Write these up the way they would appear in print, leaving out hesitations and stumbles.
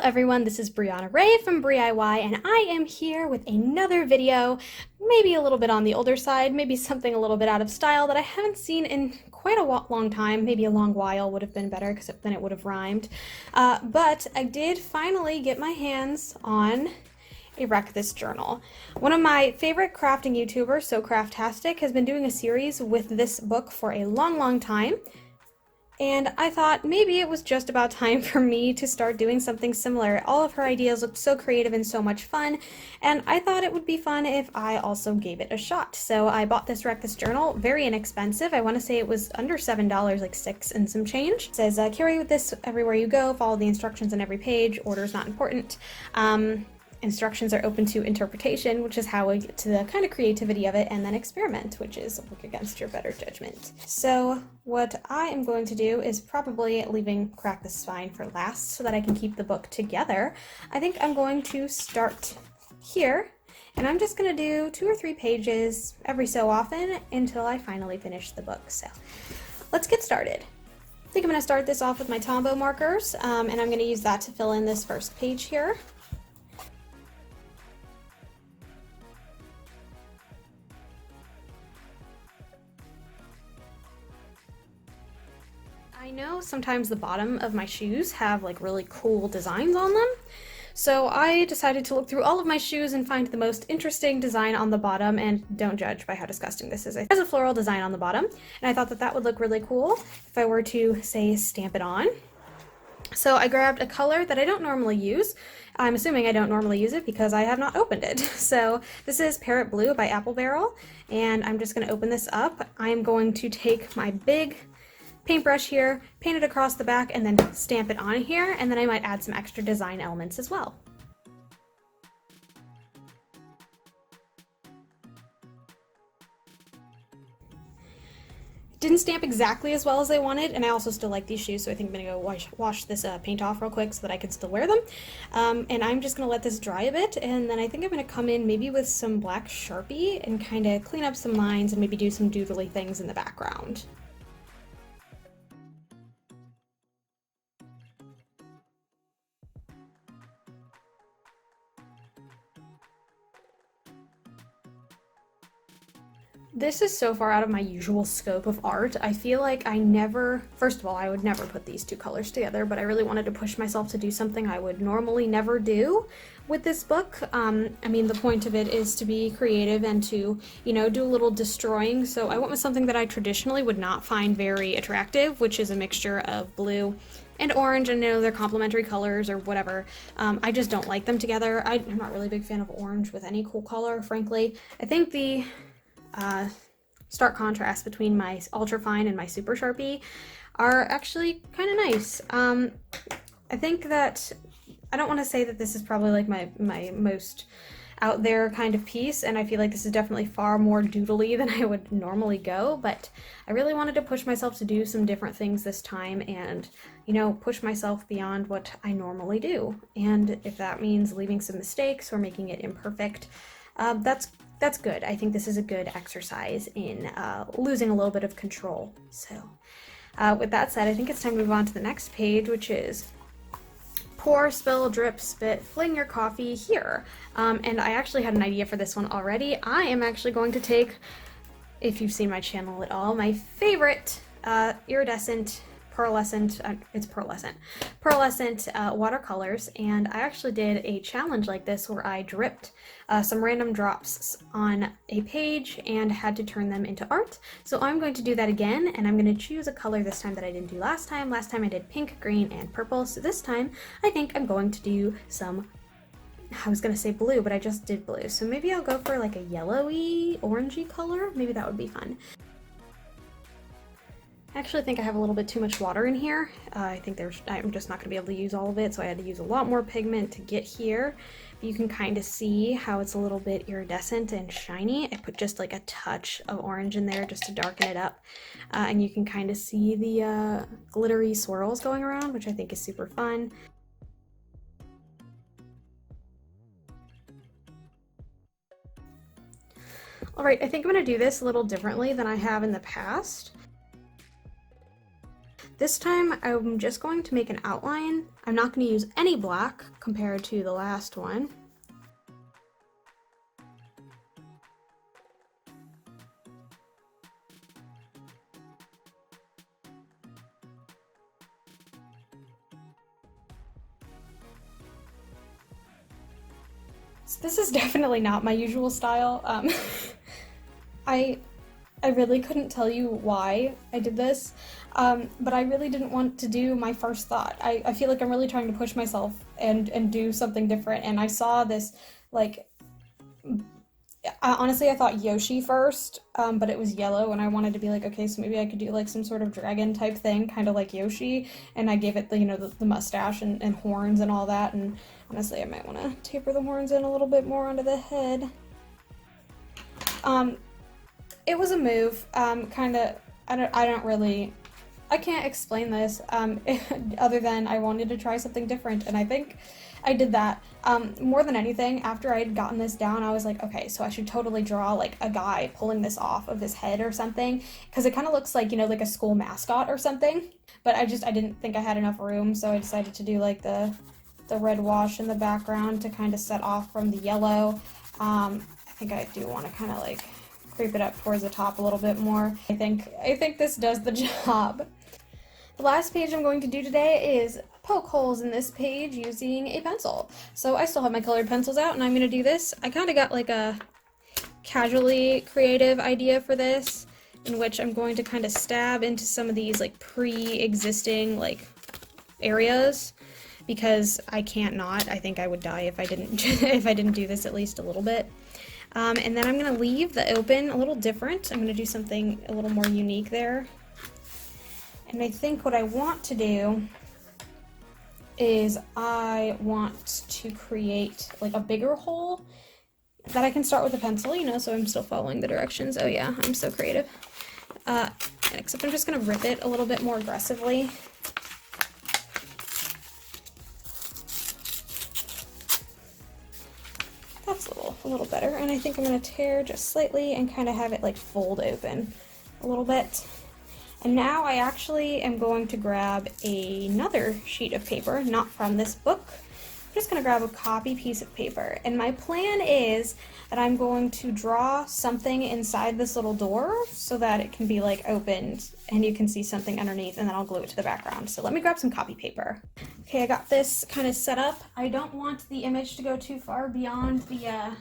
everyone, this is Brianna Ray from BriIY, and I am here with another video, maybe a little bit on the older side, maybe something a little bit out of style that I haven't seen in quite a long time. Maybe a long while would have been better because then it would have rhymed. But I did finally get my hands on a Wreck This Journal. One of my favorite crafting YouTubers, So Craftastic, has been doing a series with this book for a long time. And I thought maybe it was just about time for me to start doing something similar. All of her ideas looked so creative and so much fun, and I thought it would be fun if I also gave it a shot. So I bought this Wreck This Journal, very inexpensive. I want to say it was under $7, like $6 and some change. It says, carry with this everywhere you go, follow the instructions on every page, order's not important. Instructions are open to interpretation, which is how we get to the kind of creativity of it, and then experiment, which is work against your better judgment. So what I am going to do is probably leaving Crack the Spine for last so that I can keep the book together. I think I'm going to start here, and I'm just going to do 2 or 3 pages every so often until I finally finish the book. So let's get started. I think I'm going to start this off with my Tombow markers, and I'm going to use that to fill in this first page here. I know sometimes the bottom of my shoes have like really cool designs on them, so I decided to look through all of my shoes and find the most interesting design on the bottom, and don't judge by how disgusting this is. It has a floral design on the bottom, and I thought that that would look really cool if I were to, say, stamp it on. So I grabbed a color that I don't normally use. I'm assuming I don't normally use it because I have not opened it. So this is Parrot Blue by Apple Barrel, and I'm just going to open this up. I'm going to take my big paintbrush here, paint it across the back, and then stamp it on here, and then I might add some extra design elements as well. Didn't stamp exactly as well as I wanted, and I also still like these shoes, so I think I'm gonna go wash this paint off real quick so that I can still wear them. And I'm just gonna let this dry a bit, and then I think I'm gonna come in maybe with some black Sharpie and kind of clean up some lines and maybe do some doodly things in the background. This is so far out of my usual scope of art. I feel like I never, first of all, I would never put these 2 colors together, but I really wanted to push myself to do something I would normally never do with this book. I mean, the point of it is to be creative and to, you know, do a little destroying. So I went with something that I traditionally would not find very attractive, which is a mixture of blue and orange. I know they're complementary colors or whatever. I just don't like them together. I'm not really a big fan of orange with any cool color, frankly. I think the stark contrast between my Ultra Fine and my Super Sharpie are actually kind of nice. I think that, I don't want to say that this is probably like my most out there kind of piece, and I feel like this is definitely far more doodly than I would normally go, but I really wanted to push myself to do some different things this time and, you know, push myself beyond what I normally do. And if that means leaving some mistakes or making it imperfect, that's good. I think this is a good exercise in losing a little bit of control. So with that said, I think it's time to move on to the next page, which is Pour, Spill, Drip, Spit, Fling Your Coffee Here. And I actually had an idea for this one already. I am actually going to take, if you've seen my channel at all, my favorite iridescent pearlescent watercolors, and I actually did a challenge like this where I dripped some random drops on a page and had to turn them into art. So I'm going to do that again, and I'm going to choose a color this time that I didn't do last time. Last time I did pink, green, and purple, so this time I think I'm going to do some, I was gonna say blue, but I just did blue, so maybe I'll go for like a yellowy, orangey color. Maybe that would be fun. I actually think I have a little bit too much water in here. I think I'm just not going to be able to use all of it, so I had to use a lot more pigment to get here. But you can kind of see how it's a little bit iridescent and shiny. I put just like a touch of orange in there just to darken it up. And you can kind of see the glittery swirls going around, which I think is super fun. Alright, I think I'm going to do this a little differently than I have in the past. This time I'm just going to make an outline. I'm not going to use any black compared to the last one. So this is definitely not my usual style. I really couldn't tell you why I did this, but I really didn't want to do my first thought. I feel like I'm really trying to push myself and do something different, and I saw this, like, honestly, I thought Yoshi first, but it was yellow, and I wanted to be like, okay, so maybe I could do like some sort of dragon type thing, kind of like Yoshi, and I gave it the, the mustache and horns and all that, and honestly, I might want to taper the horns in a little bit more onto the head. It was a move, kind of, I can't explain this, other than I wanted to try something different, and I think I did that. More than anything, after I had gotten this down, I was like, okay, so I should totally draw like a guy pulling this off of his head or something, because it kind of looks like, like a school mascot or something, but I didn't think I had enough room, so I decided to do like the red wash in the background to kind of set off from the yellow. I think I do want to kind of like creep it up towards the top a little bit more. I think this does the job. The last page I'm going to do today is poke holes in this page using a pencil. So I still have my colored pencils out, and I'm going to do this. I kind of got like a casually creative idea for this, in which I'm going to kind of stab into some of these like pre-existing like areas, because I can't not. I think I would die if I didn't if I didn't do this at least a little bit. And then I'm going to leave the open a little different. I'm going to do something a little more unique there. And I think what I want to do is I want to create like a bigger hole that I can start with a pencil, so I'm still following the directions. Oh yeah, I'm so creative. Except I'm just going to rip it a little bit more aggressively. That's a little better, and I think I'm going to tear just slightly and kind of have it like fold open a little bit. And now I actually am going to grab another sheet of paper, not from this book. I'm just going to grab a copy piece of paper, and my plan is that I'm going to draw something inside this little door so that it can be like opened and you can see something underneath, and then I'll glue it to the background. So let me grab some copy paper. Okay, I got this kind of set up. I don't want the image to go too far beyond the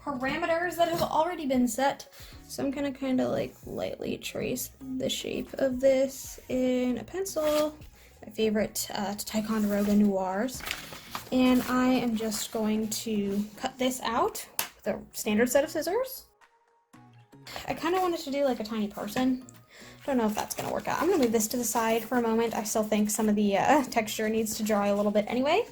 parameters that have already been set. So I'm gonna kind of like lightly trace the shape of this in a pencil, my favorite Ticonderoga Noirs. And I am just going to cut this out with a standard set of scissors. I kind of wanted to do like a tiny person. Don't know if that's gonna work out. I'm gonna move this to the side for a moment. I still think some of the texture needs to dry a little bit anyway.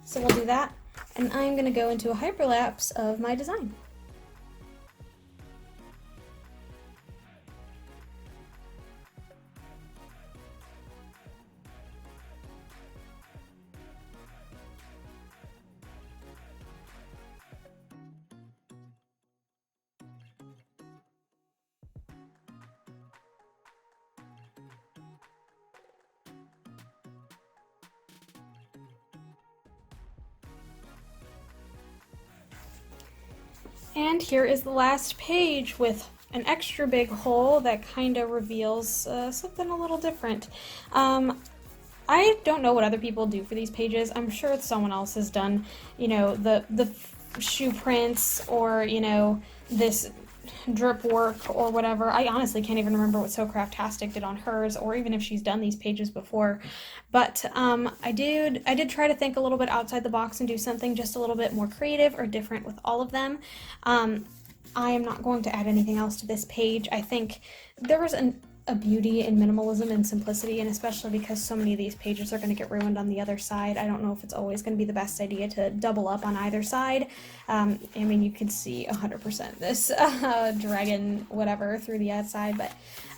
So we'll do that. And I'm gonna go into a hyperlapse of my design. And here is the last page with an extra big hole that kind of reveals something a little different. I don't know what other people do for these pages. I'm sure someone else has done, the shoe prints or, this drip work or whatever. I honestly can't even remember what So Craftastic did on hers, or even if she's done these pages before. But I did try to think a little bit outside the box and do something just a little bit more creative or different with all of them. I am not going to add anything else to this page. I think there was a beauty in minimalism and simplicity, and especially because so many of these pages are going to get ruined on the other side. I don't know if it's always going to be the best idea to double up on either side. I mean, you could see 100% this dragon whatever through the outside, but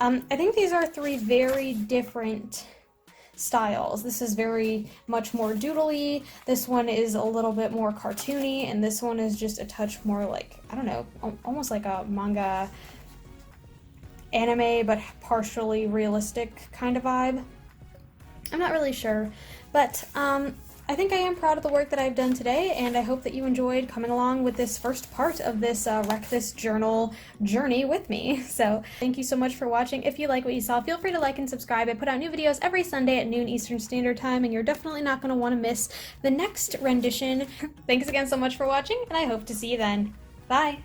I think these are three very different styles. This is very much more doodly, this one is a little bit more cartoony, and this one is just a touch more like, I don't know, almost like a manga anime but partially realistic kind of vibe. I'm not really sure, but I think I am proud of the work that I've done today, and I hope that you enjoyed coming along with this first part of this Wreck This Journal journey with me. So thank you so much for watching. If you like what you saw, feel free to like and subscribe. I put out new videos every Sunday at noon Eastern Standard Time, and you're definitely not going to want to miss the next rendition. Thanks again so much for watching, and I hope to see you then. Bye!